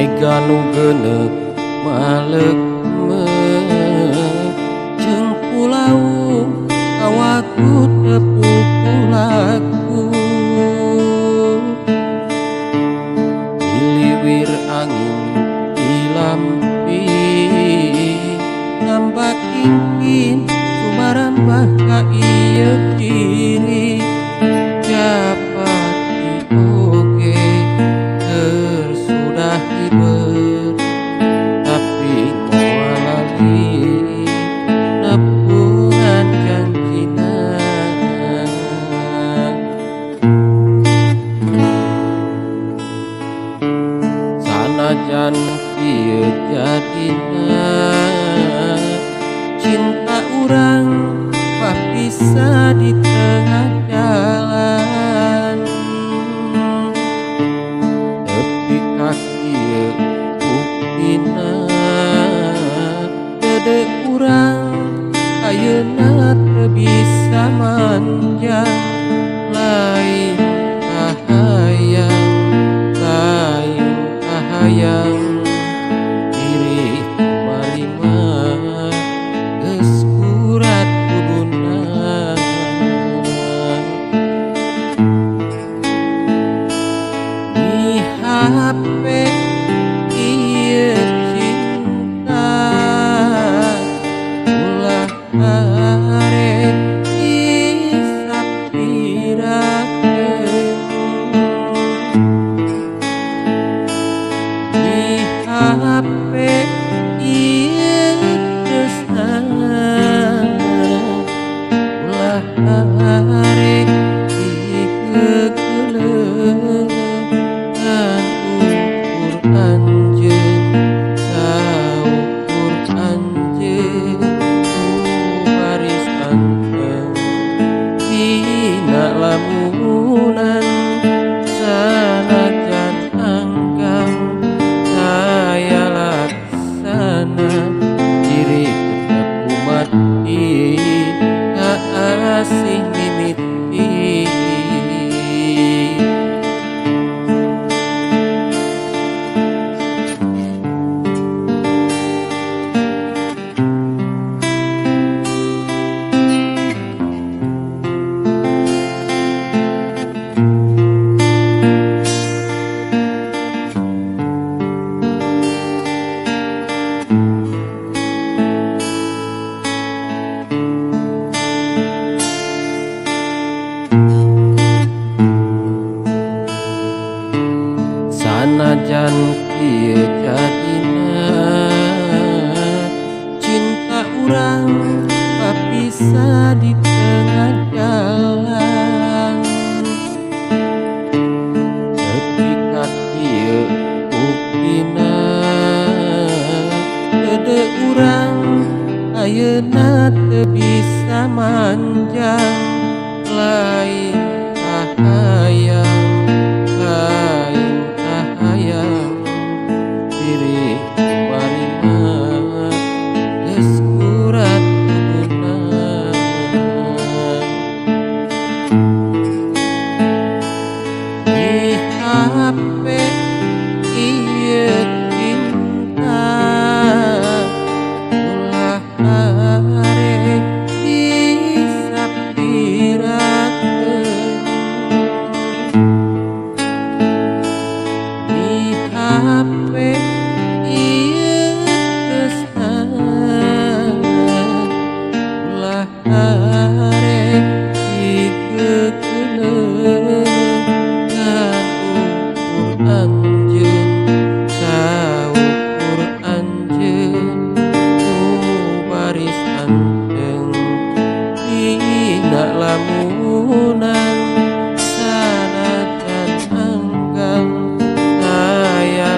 Mega nu geuneuh malekme jeung pulau kawaku tepuku laku diliwir angin dilampi nambah kingkin sumaran ka ieu ciri japati oge tersudah hiber tapi moal lali nepungan janjina sanajan ieu jadina cinta urang bisa di tengah jalan tepi kaki buktina gede urang ayeuna teu bisa manjang lain kahayang diri marima geus kurat kuduna di HP ieu cinta ulah arek disapirakeun di HP ieu tresna ulah arek dikegeleuh ngan ukur anjeun saukur anjeun baris anteng dina lamunan sanajan anggang saya laksana diri tetap mati kasih mimiti sanajan ieu jadina cinta urang bisa di tengah jalan tepi kaki buktina gede urang ayeuna teu bisa manjang lain kahayang diri marima geus kurat kuduna di HP ieu cinta ulah arek disapirakeun di HP ieu tresna ulah arek dikegeleuh ngan ukur anjeun saukur anjeun baris anteng dina lamunan sanajan anggang saya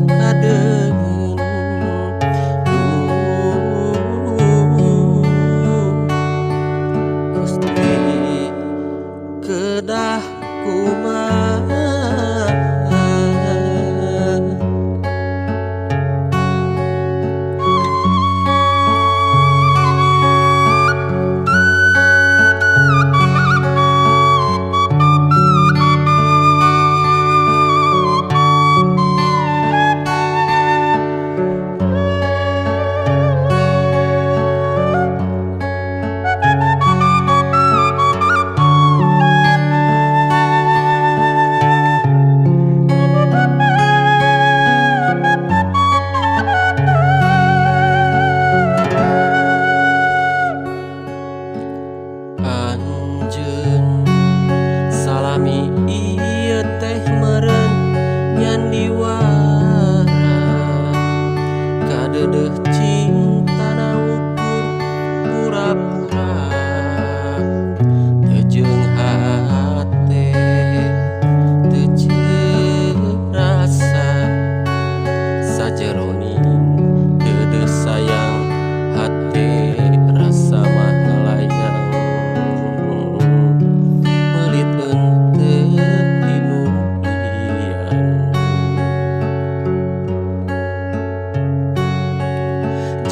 kadeung Gusti kedah kumaha Anjeun salami ieu teh meureun nyandi wara kadeudeuh cintana ukur pura-pura teu jeung hate teu jeung rasa sajeroning deudeuh sayang hate rasa mah ngalayang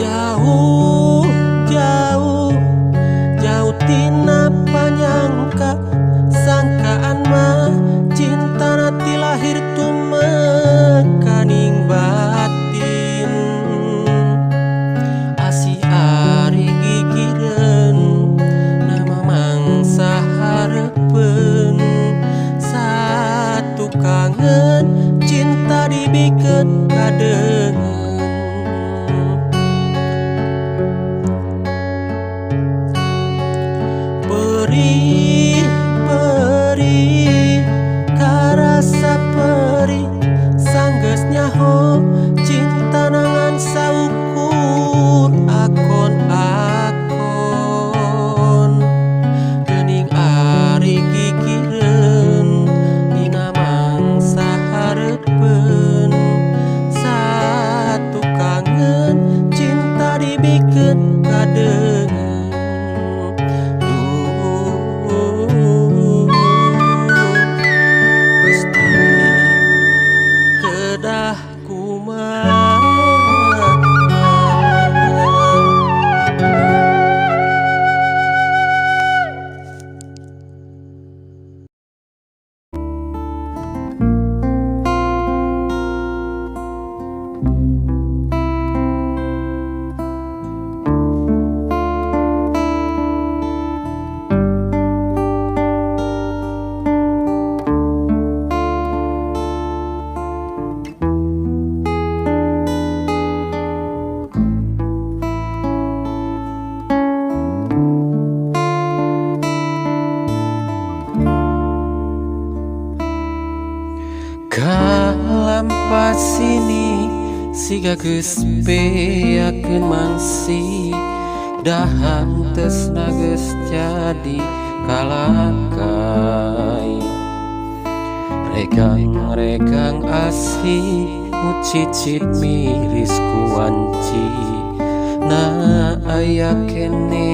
jauh jauh jauh tina panyangka sangkaan mah cintana ti lahir tumekaning batin asih ari gigireun nama mangsa hareupeun satu kangen cinta dibikeun kadeungeun perih perih karasa perih sanggeus nyaho cinta nangan saukur akon-akon geuning ari gigireun dina mangsa hareupeun satu kangen cinta dibikeun kadeungeun kedah kumaha Kalampasini siga geus beakeun mangsi dahan teusna geus jadi kalakai regang-regang asih mucicit miris kuanci na aya kene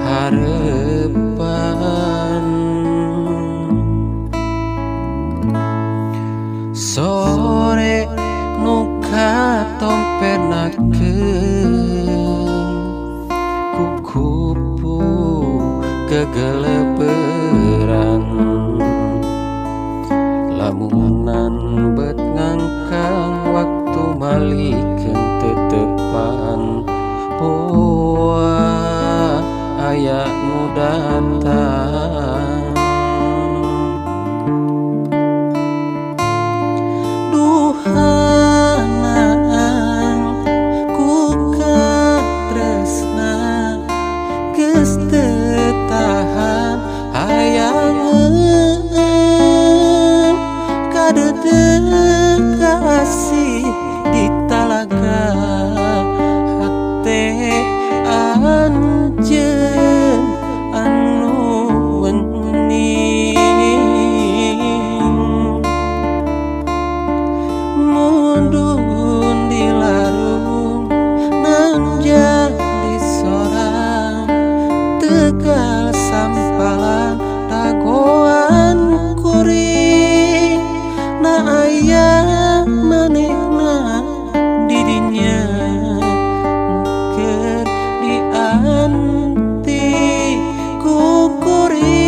hareupan sore nu katompernakeun kukupu kegeleuberan lamunan bet ngangkang waktu malikeun tetepan poa aya nu datang duhanaan ku katresna geus teu tahan hayangeun kadeudeuh mudun dilarung menjadi seorang tegal sampalan dagoan kuring na aya manehna didinya keur dianti ku kuring.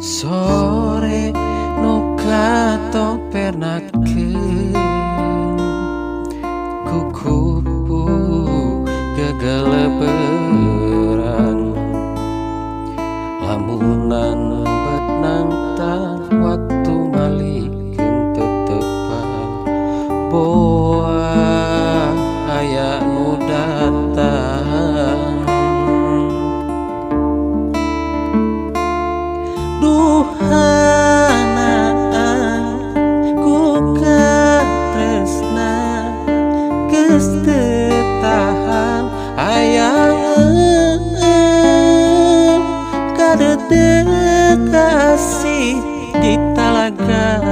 Sore nu katopernakeun kukupu gegeleberan lamunan betnang waktu malikeun tetepan boa aya nu datang. Duhanaan ku katresna geus teu tahan hayang kadeudeuk kasih di talaga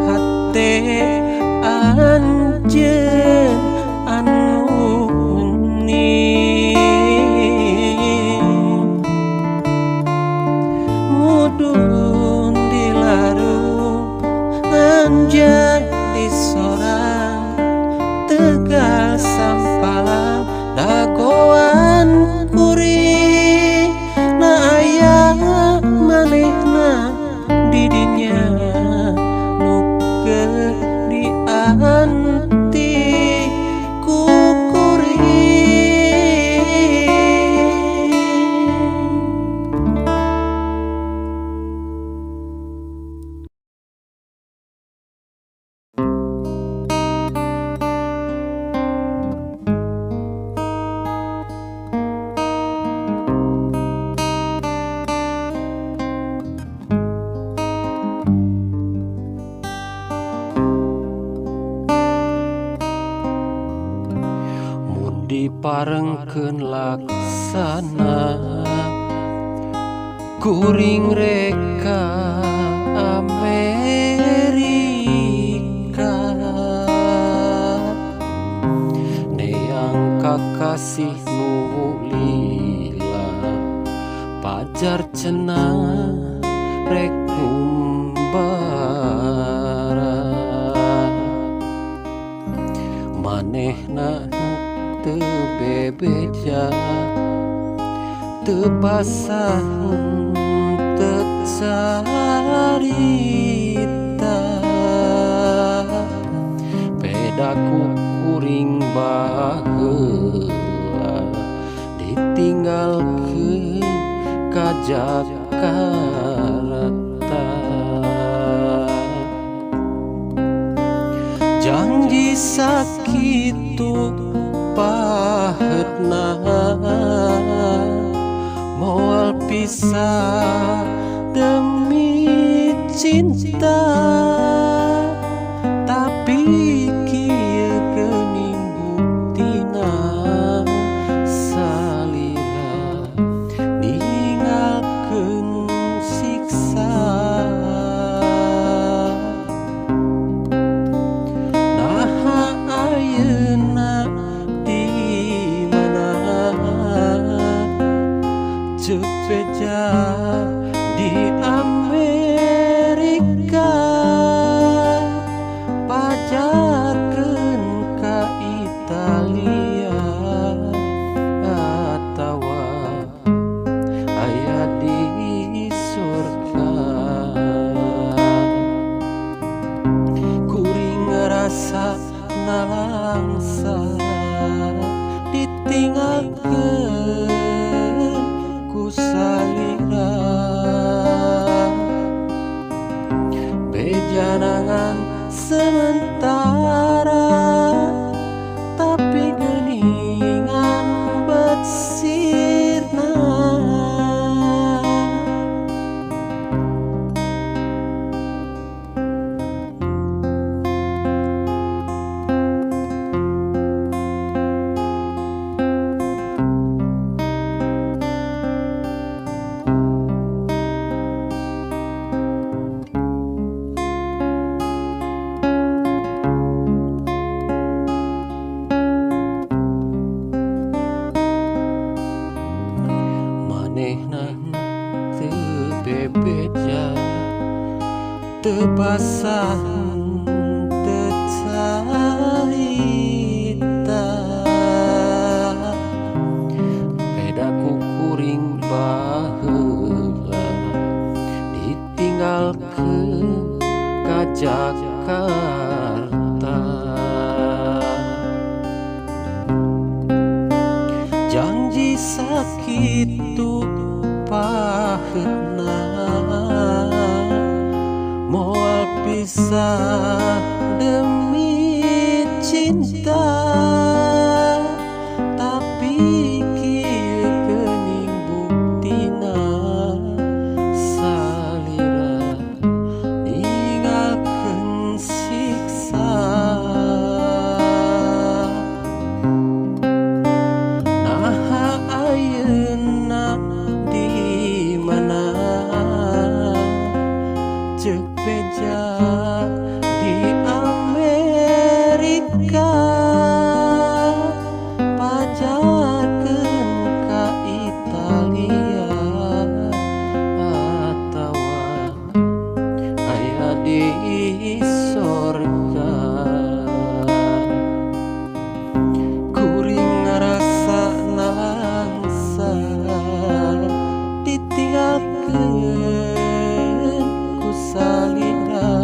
hate anjeun anu mudun dilarung menjadi seorang tegal sampalan dagoan kuring na aya manehna didinya nu keur dianti ku kuring. Diparengkeun laksana kuring reka Amerika neang kakasih nu lila pajar cenah rek ngumbara manehna teu bebeja teu basah teu carita pedaku kuring baheula ditinggalkeun ka Jakarta. Janji sakitu pahetna moal pisah demi cinta tapi kieu geuning buktina salira ninggalkeun siksa. Naha ayeuna ceuk beja di Amerika pajarkeun ka Italia atawa aya di surga. Kuring ngerasa nalangsa ditinggalkeun ku salira sementara, tapi geningan bersirna. Manehna teu bebeja, teu pasan, teu carita. Beda ku kuring baheula, ditinggalkeun ka Jakarta. Janji sakitu paheutna, moal pisah demi cinta. Tapi kieu geuning buktina, salira ninggalkeun siksa. Cek beja di Amerika, pajarkeun ka Italia, atawa aya di sorga. Kuring ngarasa nangsa ditinggalkeun salira,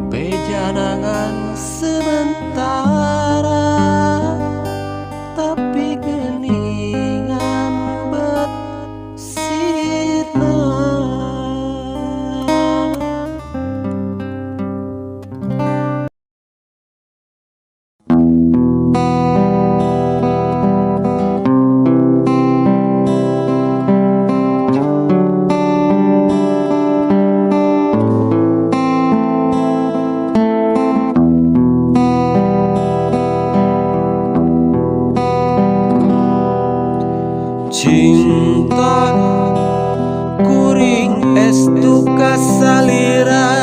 bejanangan sementara, tapi geningan bersirna. Cinta kuring estu kasalira,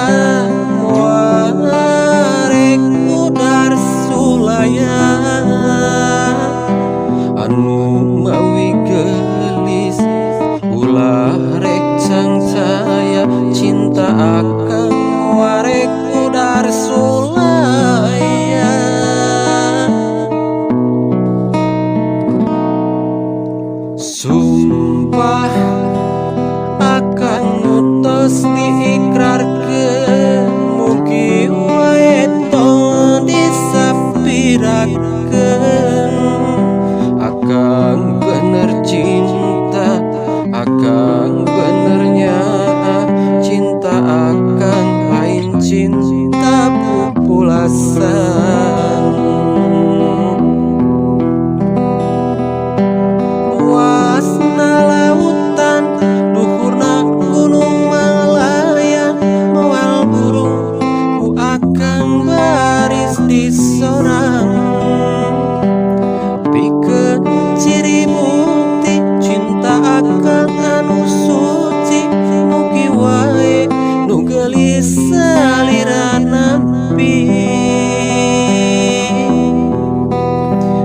warek udar sulaya, anu mawi gelis ulah rek cangcaya. Cinta akan warek udar sulaya, sumpah akan ngutos diikrarkeun, mugi wae tong disapirakeun. Akang bener cinta, akang benernya cinta, akang lain cinta pupulasan. Luasna lautan, luhurna gunung Malaya, moal burung ku akang baris di sorang. Pikeun ciri bukti cinta akang anu suci, mugi wae nu geulis salira nampi.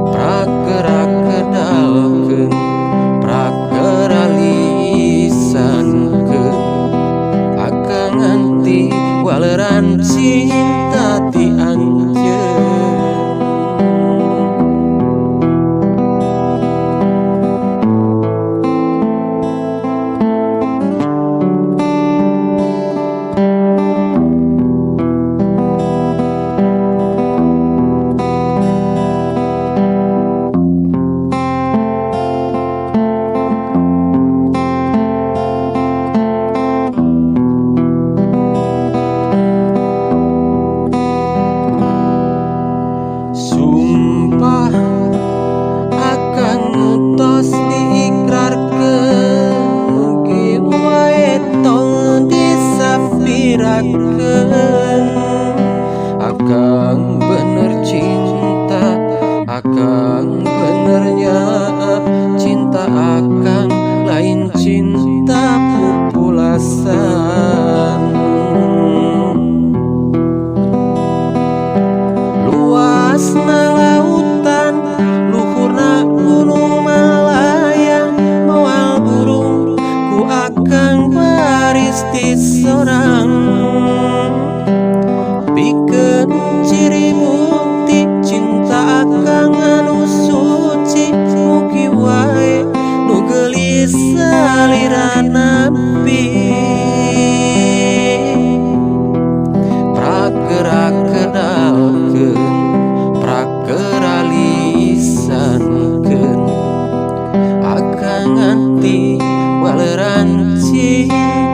Pragerak kedalkeun, prakera lisankeun, akang nganti waleran cinta ti anjeun. waleran cinta